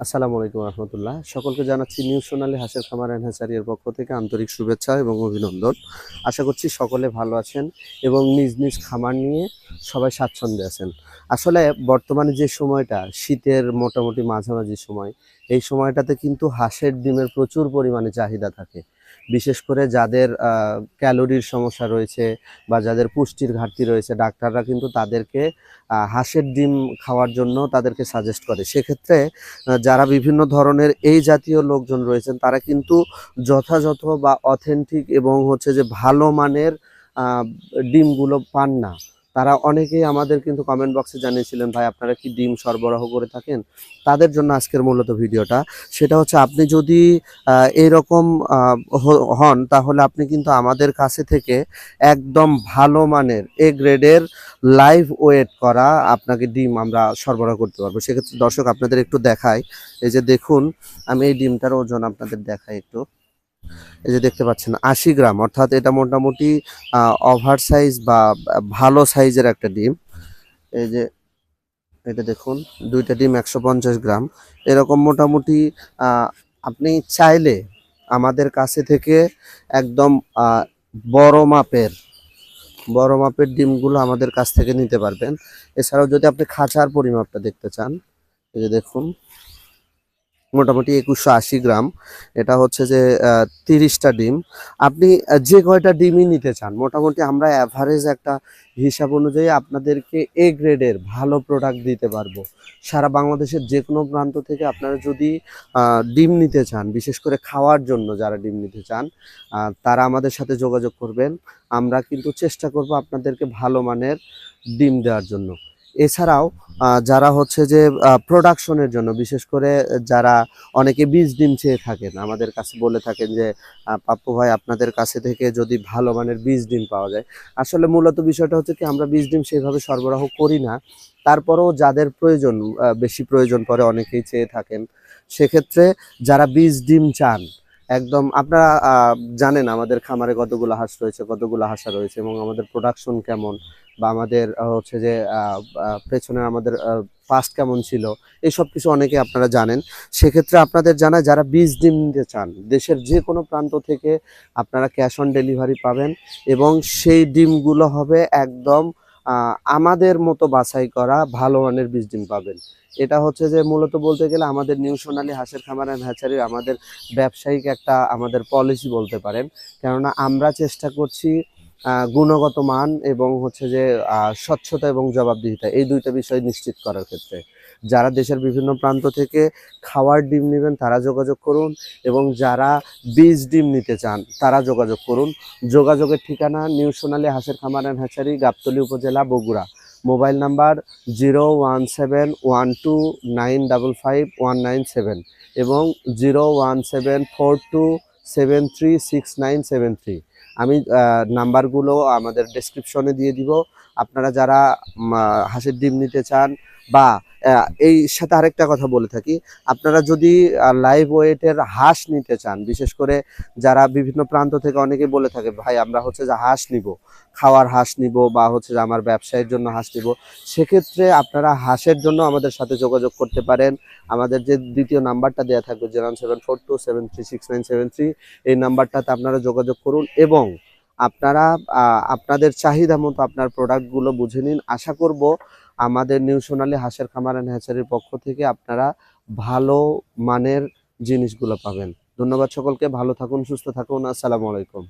আসসালামু আলাইকুম রহমতুল্লাহ। সকলকে জানাচ্ছি নিউ সোনালী হাঁসের খামার অ্যান্ড হ্যাচারির পক্ষ থেকে আন্তরিক শুভেচ্ছা এবং অভিনন্দন। আশা করছি সকলে ভালো আছেন এবং নিজ নিজ খামার নিয়ে সবাই স্বাচ্ছন্দ্যে আছেন। আসলে বর্তমানে যে সময়টা শীতের মোটামুটি মাঝামাঝি সময়, এই সময়টাতে কিন্তু হাঁসের ডিমের প্রচুর পরিমাণে চাহিদা থাকে। বিশেষ করে যাদের ক্যালোরির সমস্যা রয়েছে বা যাদের পুষ্টির ঘাটতি রয়েছে, ডাক্তাররা কিন্তু তাদেরকে হাঁসের ডিম খাওয়ার জন্য তাদেরকে সাজেস্ট করে। সেক্ষেত্রে যারা বিভিন্ন ধরনের এই জাতীয় লোকজন রয়েছেন তারা কিন্তু যথাযথ বা অথেন্টিক এবং হচ্ছে যে ভালো মানের আহ, ডিমগুলো পান না। তারা অনেকেই আমাদের কিন্তু কমেন্ট বক্সে জানিয়েছিলেন, ভাই আপনারা কি ডিম সরবরাহ করে থাকেন? তাদের জন্য আজকের মূলত ভিডিওটা। সেটা হচ্ছে আপনি যদি এইরকম হন তাহলে আপনি কিন্তু আমাদের কাছে থেকে একদম ভালো মানের এ গ্রেডের লাইভ ওয়েট করা আপনাকে ডিম আমরা সরবরাহ করতে পারবো। সেক্ষেত্রে দর্শক আপনাদের একটু দেখাই, এই যে দেখুন, আমি এই ডিমটার ওজন আপনাদের দেখাই একটু। এই যে দেখতে পাচ্ছেন 80 গ্রাম, অর্থাৎ এটা মোটামুটি ওভার সাইজ বা ভালো সাইজের একটা ডিম। এই যে এটা দেখুন, দুইটা ডিম 150 গ্রাম। এরকম মোটামুটি আহ, আপনি চাইলে আমাদের কাছে থেকে একদম বড় মাপের বড় মাপের ডিমগুলো আমাদের কাছ থেকে নিতে পারবেন। এছাড়াও যদি আপনি খাঁচার পরিমাপটা দেখতে চান, এই যে দেখুন, মোটামুটি 2180 গ্রাম। এটা হচ্ছে যে 30টা ডিম। আপনি যে কয়টা ডিমই নিতে চান, মোটামুটি আমরা অ্যাভারেজ একটা হিসাব অনুযায়ী আপনাদেরকে এ গ্রেডের ভালো প্রোডাক্ট দিতে পারবো। সারা বাংলাদেশের যে কোনো প্রান্ত থেকে আপনারা যদি ডিম নিতে চান, বিশেষ করে খাওয়ার জন্য যারা ডিম নিতে চান, তারা আমাদের সাথে যোগাযোগ করবেন। আমরা কিন্তু চেষ্টা করব আপনাদেরকে ভালো মানের ডিম দেওয়ার জন্য। এছাড়াও যারা হচ্ছে যে প্রোডাকশনের জন্য, বিশেষ করে যারা অনেকে বীজ ডিম চেয়ে থাকেন, আমাদের কাছে বলে থাকেন যে পাপ্পু ভাই আপনাদের কাছে থেকে যদি ভালো মানের বীজ ডিম পাওয়া যায়। আসলে মূলত বিষয়টা হচ্ছে কি, আমরা বীজ ডিম সেভাবে সরবরাহ করি না। তারপরেও যাদের প্রয়োজন, বেশি প্রয়োজন পড়ে, অনেকেই চেয়ে থাকেন। সেক্ষেত্রে যারা বীজ ডিম চান, একদম আপনারা জানেন আমাদের খামারে কতগুলো হাঁস রয়েছে, কতগুলো হাঁসা রয়েছে এবং আমাদের প্রোডাকশন কেমন, বা আমাদের হচ্ছে যে পেছনে আমাদের পাস্ট কেমন ছিল, এইসব কিছু অনেকে আপনারা জানেন। সেক্ষেত্রে আপনাদের জানা, যারা বীজ ডিম নিতে চান, দেশের যে কোনো প্রান্ত থেকে আপনারা ক্যাশ অন ডেলিভারি পাবেন এবং সেই ডিমগুলো হবে একদম আমাদের মতো বাছাই করা ভালো মানের বীজ ডিম পাবেন। এটা হচ্ছে যে মূলত বলতে গেলে আমাদের নিউ সোনালী হাঁসের খামার অ্যান্ড হ্যাচারির আমাদের ব্যবসায়িক একটা আমাদের পলিসি বলতে পারেন। কেননা আমরা চেষ্টা করছি গুণগত মান এবং হচ্ছে যে স্বচ্ছতা এবং জবাবদিহিতা, এই দুইটা বিষয় নিশ্চিত করার ক্ষেত্রে যারা দেশের বিভিন্ন প্রান্ত থেকে খাওয়ার ডিম নেবেন তারা যোগাযোগ করুন, এবং যারা বীজ ডিম নিতে চান তারা যোগাযোগ করুন। যোগাযোগের ঠিকানা নিউ সোনালী হাঁসের খামার অ্যান্ড হ্যাচারি, গাবতলী উপজেলা, বগুড়া। মোবাইল নাম্বার 01712955197 এবং 01742736973। আমি নাম্বারগুলো আমাদের ডেসক্রিপশনে দিয়ে দিব। আপনারা যারা হাঁসের ডিম নিতে চান, বা এই সাথে আরেকটা কথা বলে থাকি, আপনারা যদি লাইভ ওয়েটের হাঁস নিতে চান, বিশেষ করে যারা বিভিন্ন প্রান্ত থেকে অনেকে বলে থাকে, ভাই আমরা হচ্ছে যে হাঁস নিব, খাওয়ার হাঁস নিব, বা হচ্ছে যে আমার ব্যবসায়ের জন্য হাঁস নিব, সেক্ষেত্রে আপনারা হাঁসের জন্য আমাদের সাথে যোগাযোগ করতে পারেন। আমাদের যে দ্বিতীয় নাম্বারটা দেওয়া থাকবে 01742736973, এই নাম্বারটাতে আপনারা যোগাযোগ করুন এবং আপনারা আপনাদের চাহিদা মতো আপনার প্রোডাক্টগুলো বুঝে নিন। আশা করব আমাদের নিউ সোনালী হাঁসের খামার অ্যান্ড হ্যাচারির পক্ষ থেকে আপনারা ভালো মানের জিনিসগুলো পাবেন। ধন্যবাদ সকলকে, ভালো থাকুন, সুস্থ থাকুন, আসসালামু আলাইকুম।